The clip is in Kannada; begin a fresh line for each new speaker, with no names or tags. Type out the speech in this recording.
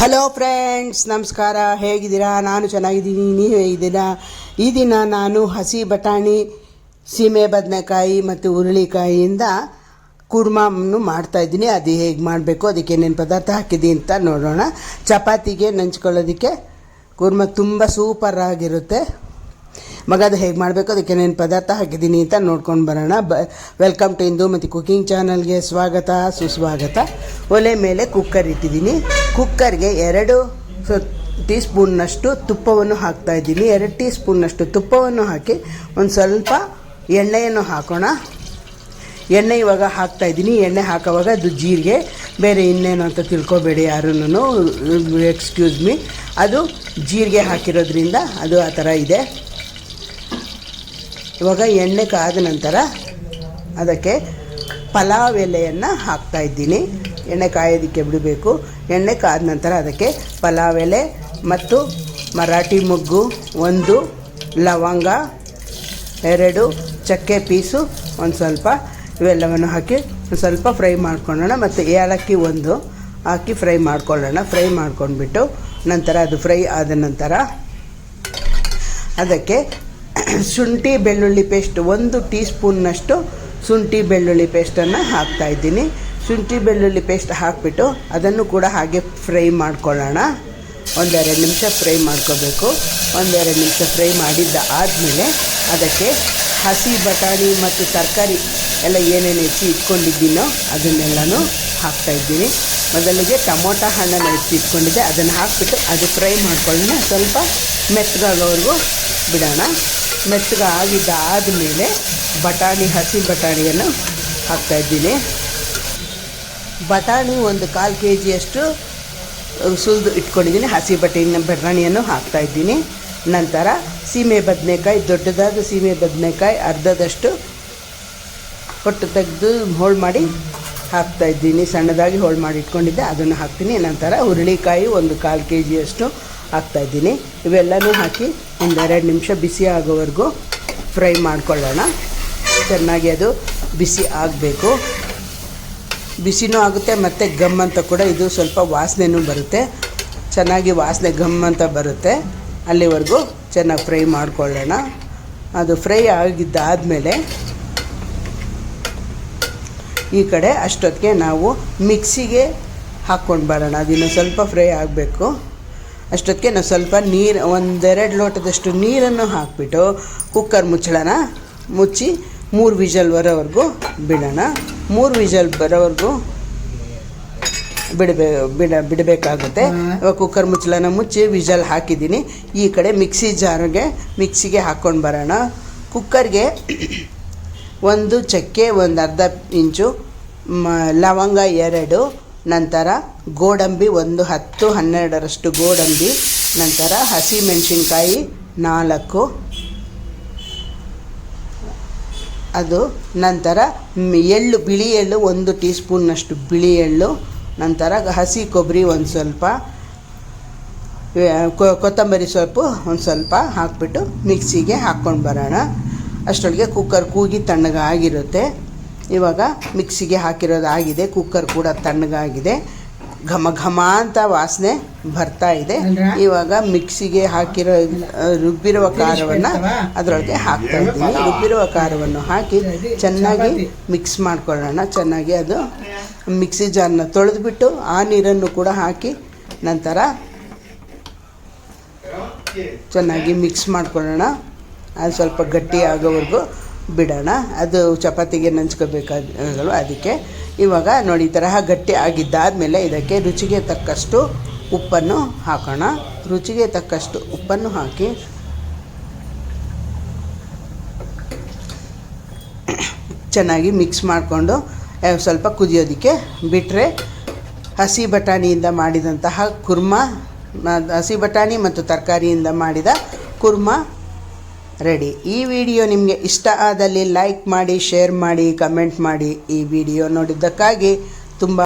ಹಲೋ ಫ್ರೆಂಡ್ಸ್, ನಮಸ್ಕಾರ. ಹೇಗಿದ್ದೀರಾ? ನಾನು ಚೆನ್ನಾಗಿದ್ದೀನಿ. ನೀವು ಹೇಗಿದ್ದೀರಾ? ಈ ದಿನ ನಾನು ಹಸಿ ಬಟಾಣಿ, ಸೀಮೆ ಬದನೆಕಾಯಿ ಮತ್ತು ಹುರುಳಿಕಾಯಿಯಿಂದ ಕುರ್ಮವನ್ನು ಮಾಡ್ತಾಯಿದ್ದೀನಿ. ಅದು ಹೇಗೆ ಮಾಡಬೇಕು, ಅದಕ್ಕೆ ಏನೇನು ಪದಾರ್ಥ ಹಾಕಿದ್ದೀನಿ ಅಂತ ನೋಡೋಣ. ಚಪಾತಿಗೆ ನಂಚ್ಕೊಳ್ಳೋದಕ್ಕೆ ಕುರ್ಮ ತುಂಬ ಸೂಪರ್ ಆಗಿರುತ್ತೆ. ಅದು ಹೇಗೆ ಮಾಡಬೇಕು, ಅದಕ್ಕೆ ಏನೇನು ಪದಾರ್ಥ ಹಾಕಿದ್ದೀನಿ ಅಂತ ನೋಡ್ಕೊಂಡು ಬರೋಣ. ವೆಲ್ಕಮ್ ಟು ಇಂದು ಮತ್ತು ಕುಕಿಂಗ್ ಚಾನಲ್ಗೆ ಸ್ವಾಗತ, ಸುಸ್ವಾಗತ. ಒಲೆ ಮೇಲೆ ಕುಕ್ಕರ್ ಇಟ್ಟಿದ್ದೀನಿ. ಕುಕ್ಕರ್ಗೆ 2 ಟೀ ಸ್ಪೂನ್ನಷ್ಟು ತುಪ್ಪವನ್ನು ಹಾಕ್ತಾಯಿದ್ದೀನಿ. 2 ಟೀ ಸ್ಪೂನ್ನಷ್ಟು ತುಪ್ಪವನ್ನು ಹಾಕಿ ಒಂದು ಸ್ವಲ್ಪ ಎಣ್ಣೆಯನ್ನು ಹಾಕೋಣ. ಎಣ್ಣೆ ಇವಾಗ ಹಾಕ್ತಾಯಿದ್ದೀನಿ. ಎಣ್ಣೆ ಹಾಕೋವಾಗ ಅದು ಜೀರಿಗೆ, ಬೇರೆ ಇನ್ನೇನು ಅಂತ ತಿಳ್ಕೊಬೇಡಿ ಯಾರೂ, ಎಕ್ಸ್ಕ್ಯೂಸ್ ಮೀ. ಅದು ಜೀರಿಗೆ ಹಾಕಿರೋದ್ರಿಂದ ಅದು ಆ ಥರ ಇದೆ. ಇವಾಗ ಎಣ್ಣೆ ಕಾದ ನಂತರ ಅದಕ್ಕೆ ಪಲಾವ್ ಎಲೆಯನ್ನು ಹಾಕ್ತಾಯಿದ್ದೀನಿ. ಎಣ್ಣೆ ಕಾಯೋದಕ್ಕೆ ಬಿಡಬೇಕು. ಎಣ್ಣೆ ಕಾದ ನಂತರ ಅದಕ್ಕೆ ಪಲಾವ್ ಎಲೆ ಮತ್ತು ಮರಾಠಿ ಮೊಗ್ಗು, 1 ಲವಂಗ, 2 ಚಕ್ಕೆ ಪೀಸು, ಒಂದು ಸ್ವಲ್ಪ ಇವೆಲ್ಲವನ್ನು ಹಾಕಿ ಒಂದು ಸ್ವಲ್ಪ ಫ್ರೈ ಮಾಡ್ಕೊಳ್ಳೋಣ. ಮತ್ತು ಏಲಕ್ಕಿ 1 ಹಾಕಿ ಫ್ರೈ ಮಾಡ್ಕೊಳ್ಳೋಣ. ಫ್ರೈ ಮಾಡ್ಕೊಂಡ್ಬಿಟ್ಟು ನಂತರ ಅದು ಫ್ರೈ ಆದ ನಂತರ ಅದಕ್ಕೆ ಶುಂಠಿ ಬೆಳ್ಳುಳ್ಳಿ ಪೇಸ್ಟ್ 1 ಟೀ ಸ್ಪೂನ್ನಷ್ಟು ಶುಂಠಿ ಬೆಳ್ಳುಳ್ಳಿ ಪೇಸ್ಟನ್ನು ಹಾಕ್ತಾಯಿದ್ದೀನಿ. ಶುಂಠಿ ಬೆಳ್ಳುಳ್ಳಿ ಪೇಸ್ಟ್ ಹಾಕಿಬಿಟ್ಟು ಅದನ್ನು ಕೂಡ ಹಾಗೆ ಫ್ರೈ ಮಾಡ್ಕೊಳ್ಳೋಣ. 1-2 ನಿಮಿಷ ಫ್ರೈ ಮಾಡ್ಕೋಬೇಕು. 1-2 ನಿಮಿಷ ಫ್ರೈ ಮಾಡಿದ್ದ ಆದಮೇಲೆ ಅದಕ್ಕೆ ಹಸಿ ಬಟಾಣಿ ಮತ್ತು ತರಕಾರಿ ಎಲ್ಲ ಏನೇನು ಹೆಚ್ಚಿ ಇಟ್ಕೊಂಡಿದ್ದೀನೋ ಅದನ್ನೆಲ್ಲನೂ ಹಾಕ್ತಾಯಿದ್ದೀನಿ. ಮೊದಲಿಗೆ ಟೊಮೊಟೊ ಹಣ್ಣನ್ನು ಹೆಚ್ಚಿ ಇಟ್ಕೊಂಡಿದ್ದೆ, ಅದನ್ನು ಹಾಕಿಬಿಟ್ಟು ಅದು ಫ್ರೈ ಮಾಡ್ಕೊಳ್ಳೋಣ. ಸ್ವಲ್ಪ ಮೆತ್ತಗಾಗೋವರೆಗೂ ಬಿಡೋಣ. ಮೆತ್ತಗಾಗಿದ್ದ ಆದಮೇಲೆ ಹಸಿ ಬಟಾಣಿಯನ್ನು ಹಾಕ್ತಾಯಿದ್ದೀನಿ. ಬಟಾಣಿ 1/4 kgಯಷ್ಟು ಸುಲಿದು ಇಟ್ಕೊಂಡಿದ್ದೀನಿ. ಹಸಿ ಬಟಾಣಿಯನ್ನು ಹಾಕ್ತಾಯಿದ್ದೀನಿ. ನಂತರ ಸೀಮೆ ಬದನೆಕಾಯಿ, ದೊಡ್ಡದಾದ ಸೀಮೆ ಬದನೆಕಾಯಿ ಅರ್ಧದಷ್ಟು ಹೊಟ್ಟು ತೆಗೆದು ಹೋಳು ಮಾಡಿ ಹಾಕ್ತಾಯಿದ್ದೀನಿ. ಸಣ್ಣದಾಗಿ ಹೋಳು ಮಾಡಿ ಇಟ್ಕೊಂಡಿದ್ದೆ, ಅದನ್ನು ಹಾಕ್ತೀನಿ. ನಂತರ ಹುರುಳಿಕಾಯಿ 1/4 kgಯಷ್ಟು ಹಾಕ್ತಾಯಿದ್ದೀನಿ. ಇವೆಲ್ಲನೂ ಹಾಕಿ 1-2 ನಿಮಿಷ ಬಿಸಿ ಆಗೋವರೆಗೂ ಫ್ರೈ ಮಾಡ್ಕೊಳ್ಳೋಣ. ಚೆನ್ನಾಗಿ ಅದು ಬಿಸಿ ಆಗಬೇಕು. ಬಿಸಿನೂ ಆಗುತ್ತೆ ಮತ್ತು ಗಮ್ ಅಂತ ಕೂಡ ಇದು ಸ್ವಲ್ಪ ವಾಸನೆನೂ ಬರುತ್ತೆ. ಚೆನ್ನಾಗಿ ವಾಸನೆ ಗಮ್ ಅಂತ ಬರುತ್ತೆ. ಅಲ್ಲಿವರೆಗೂ ಚೆನ್ನಾಗಿ ಫ್ರೈ ಮಾಡ್ಕೊಳ್ಳೋಣ. ಅದು ಫ್ರೈ ಆಗಿದ್ದಾದಮೇಲೆ ಈ ಕಡೆ ಅಷ್ಟೊತ್ತಿಗೆ ನಾವು ಮಿಕ್ಸಿಗೆ ಹಾಕ್ಕೊಂಡು ಬರೋಣ. ಅದಿನ್ನು ಸ್ವಲ್ಪ ಫ್ರೈ ಆಗಬೇಕು. ಅಷ್ಟೊತ್ತಿಗೆ ನಾವು ಸ್ವಲ್ಪ ನೀರು, 1-2 ಲೋಟದಷ್ಟು ನೀರನ್ನು ಹಾಕಿಬಿಟ್ಟು ಕುಕ್ಕರ್ ಮುಚ್ಚಳನ ಮುಚ್ಚಿ 3 ವಿಷಲ್ ಬರೋವರೆಗೂ ಬಿಡೋಣ. 3 ವಿಷಲ್ ಬರೋವರೆಗೂ ಬಿಡಬೇಕಾಗುತ್ತೆ. ಇವಾಗ ಕುಕ್ಕರ್ ಮುಚ್ಚಳನ ಮುಚ್ಚಿ ವಿಷಲ್ ಹಾಕಿದ್ದೀನಿ. ಈ ಕಡೆ ಮಿಕ್ಸಿಗೆ ಹಾಕ್ಕೊಂಡು ಬರೋಣ. ಕುಕ್ಕರ್ಗೆ 1 ಚಕ್ಕೆ, 1 ಅರ್ಧ ಇಂಚು ಲವಂಗ 2, ನಂತರ ಗೋಡಂಬಿ 10-12ರಷ್ಟು ಗೋಡಂಬಿ, ನಂತರ ಹಸಿ ಮೆಣಸಿನ್ಕಾಯಿ 4, ಅದು ನಂತರ ಎಳ್ಳು, ಬಿಳಿ ಎಳ್ಳು 1 ಟೀ ಸ್ಪೂನ್ನಷ್ಟು ಬಿಳಿ ಎಳ್ಳು, ನಂತರ ಹಸಿ ಕೊಬ್ಬರಿ ಒಂದು ಸ್ವಲ್ಪ, ಕೊತ್ತಂಬರಿ ಸೊಪ್ಪು ಒಂದು ಸ್ವಲ್ಪ ಹಾಕ್ಬಿಟ್ಟು ಮಿಕ್ಸಿಗೆ ಹಾಕ್ಕೊಂಡು ಬರೋಣ. ಅಷ್ಟರೊಳಗೆ ಕುಕ್ಕರ್ ಕೂಗಿ ತಣ್ಣಗಾಗಿರುತ್ತೆ. ಇವಾಗ ಮಿಕ್ಸಿಗೆ ಹಾಕಿರೋದು ಆಗಿದೆ. ಕುಕ್ಕರ್ ಕೂಡ ತಣ್ಣಗಾಗಿದೆ. ಘಮ ಘಮ ಅಂತ ವಾಸನೆ ಬರ್ತಾ ಇದೆ. ಇವಾಗ ಮಿಕ್ಸಿಗೆ ಹಾಕಿರೋ ರುಬ್ಬಿರುವ ಖಾರವನ್ನು ಅದರೊಳಗೆ ಹಾಕ್ತಾ ಇದ್ದೀನಿ. ರುಬ್ಬಿರುವ ಖಾರವನ್ನು ಹಾಕಿ ಚೆನ್ನಾಗಿ ಮಿಕ್ಸ್ ಮಾಡ್ಕೊಳ್ಳೋಣ. ಚೆನ್ನಾಗಿ ಅದು ಮಿಕ್ಸಿ ಜಾರನ್ನ ತೊಳೆದ್ಬಿಟ್ಟು ಆ ನೀರನ್ನು ಕೂಡ ಹಾಕಿ ನಂತರ ಚೆನ್ನಾಗಿ ಮಿಕ್ಸ್ ಮಾಡ್ಕೊಳ್ಳೋಣ. ಅದು ಸ್ವಲ್ಪ ಗಟ್ಟಿ ಆಗೋವರೆಗೂ ಬಿಡೋಣ. ಅದು ಚಪಾತಿಗೆ ನಂಚ್ಕೋಬೇಕಾಗಲ್ವ, ಅದಕ್ಕೆ. ಇವಾಗ ನೋಡಿ, ಈ ತರಹ ಗಟ್ಟಿ ಆಗಿದ್ದಾದಮೇಲೆ ಇದಕ್ಕೆ ರುಚಿಗೆ ತಕ್ಕಷ್ಟು ಉಪ್ಪನ್ನು ಹಾಕೋಣ. ರುಚಿಗೆ ತಕ್ಕಷ್ಟು ಉಪ್ಪನ್ನು ಹಾಕಿ ಚೆನ್ನಾಗಿ ಮಿಕ್ಸ್ ಮಾಡಿಕೊಂಡು ಸ್ವಲ್ಪ ಕುದಿಯೋದಕ್ಕೆ ಬಿಟ್ಟರೆ ಹಸಿ ಬಟಾಣಿಯಿಂದ ಮಾಡಿದಂತಹ ಕುರ್ಮ, ಹಸಿ ಬಟಾಣಿ ಮತ್ತು ತರಕಾರಿಯಿಂದ ಮಾಡಿದ ಕುರ್ಮ ರೆಡಿ. ಈ ವಿಡಿಯೋ ನಿಮಗೆ ಇಷ್ಟ ಆದಲ್ಲಿ ಲೈಕ್ ಮಾಡಿ, ಶೇರ್ ಮಾಡಿ, ಕಮೆಂಟ್ ಮಾಡಿ. ಈ ವಿಡಿಯೋ ನೋಡಿದ್ದಕ್ಕಾಗಿ ತುಂಬ